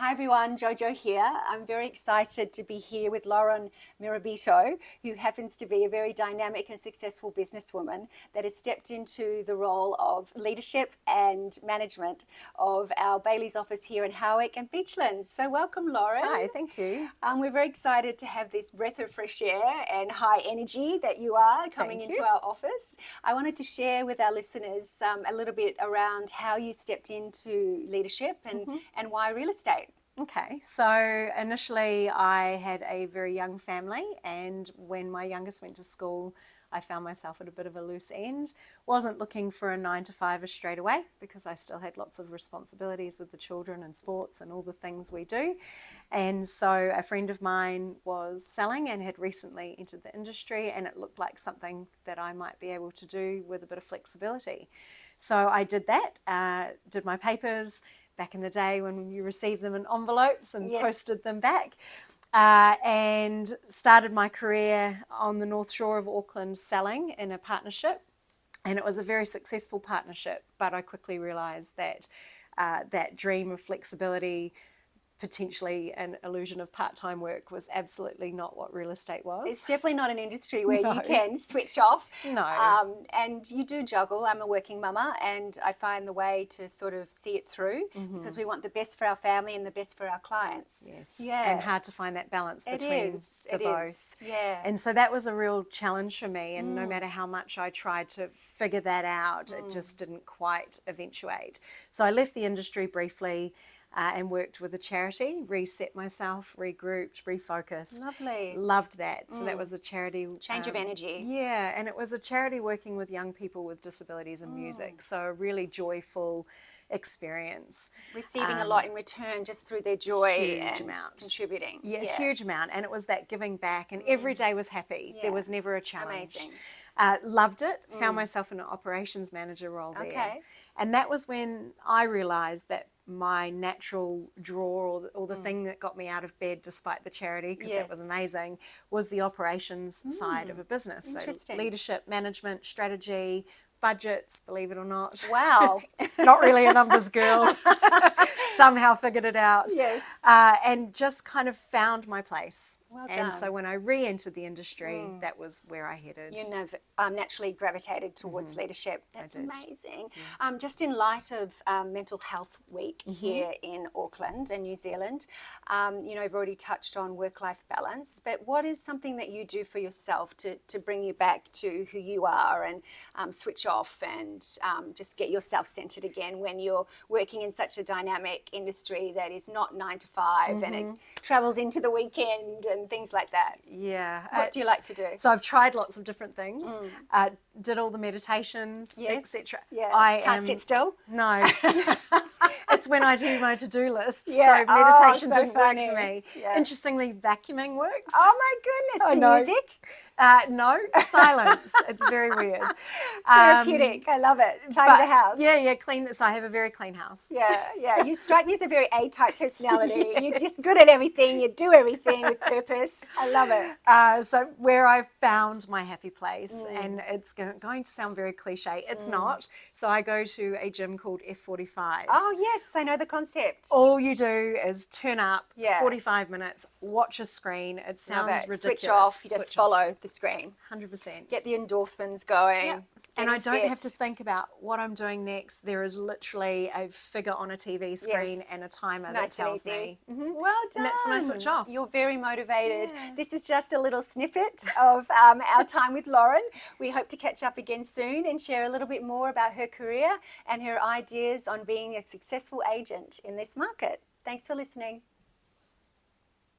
Hi everyone, Jojo here. I'm very excited to be here with Lauren Mirabito, who happens to be a very dynamic and successful businesswoman that has stepped into the role of leadership and management of our Bayleys office here in Howick and Beachlands. So welcome, Lauren. Hi, thank you. We're very excited to have this breath of fresh air and high energy that you are coming into our office. I wanted to share with our listeners a little bit around how you stepped into leadership and why real estate. Okay, so initially I had a very young family, and when my youngest went to school, I found myself at a bit of a loose end. Wasn't looking for a 9 to 5 straight away because I still had lots of responsibilities with the children and sports and all the things we do. And so a friend of mine was selling and had recently entered the industry, and it looked like something that I might be able to do with a bit of flexibility. So I did that, did my papers, back in the day when you received them in envelopes and posted them back, and started my career on the North Shore of Auckland selling in a partnership. And it was a very successful partnership, but I quickly realised that that dream of flexibility, potentially an illusion of part-time work, was absolutely not what real estate was. It's definitely not an industry where you can switch off. No. And you do juggle. I'm a working mama, and I find the way to sort of see it through because we want the best for our family and the best for our clients. Yes. Yeah. And hard to find that balance between the both. Is. Yeah. And so that was a real challenge for me, and no matter how much I tried to figure that out, it just didn't quite eventuate. So I left the industry briefly, and worked with a charity, reset myself, regrouped, refocused. Lovely. Loved that. So that was a charity. Change of energy. Yeah, and it was a charity working with young people with disabilities in music. So a really joyful experience. Receiving a lot in return just through their joy Huge and amount. contributing. Yeah, huge amount. And it was that giving back, and every day was happy. There was never a challenge. Amazing. Loved it. Found myself in an operations manager role there. Okay. And that was when I realised that my natural draw, or the thing that got me out of bed despite the charity, because that was amazing, was the operations side of a business. Interesting. So leadership, management, strategy, budgets, believe it or not. Wow. Not really a numbers girl. Somehow figured it out. Yes. And just kind of found my place. Well done. And so when I re-entered the industry, that was where I headed. You naturally gravitated towards leadership. That's amazing. Just in light of Mental Health Week here in Auckland and New Zealand, you've already touched on work-life balance, but what is something that you do for yourself to bring you back to who you are and switch off and just get yourself centered again when you're working in such a dynamic industry that is not 9 to 5 and it travels into the weekend and things like that? Yeah. What do you like to do? So I've tried lots of different things. Did all the meditations, etc. Yeah. I Can't sit still? No. It's when I do my to-do lists. Yeah. So meditation so didn't funny. work for me. Yeah. Interestingly, vacuuming works. Oh my goodness. To music? No, silence. It's very weird. Therapeutic. I love it. Tidy the house. Yeah, clean this. I have a very clean house. Yeah. You strike me as a very A-type personality. You're just good at everything. You do everything with purpose. I love it. So where I found my happy place, and it's going to sound very cliche, it's not. So I go to a gym called F45. Oh, yes. I know the concept. All you do is turn up, Yeah. 45 minutes, watch a screen. It sounds ridiculous. Switch off. You just follow the screen. 100%. Get the endorphins going. Yeah. And I don't have to think about what I'm doing next. There is literally a figure on a TV screen and a timer that tells me. Well done. And that's when I switch off. You're very motivated. This is just a little snippet of our time with Lauren. We hope to catch up again soon and share a little bit more about her career and her ideas on being a successful agent in this market. Thanks for listening.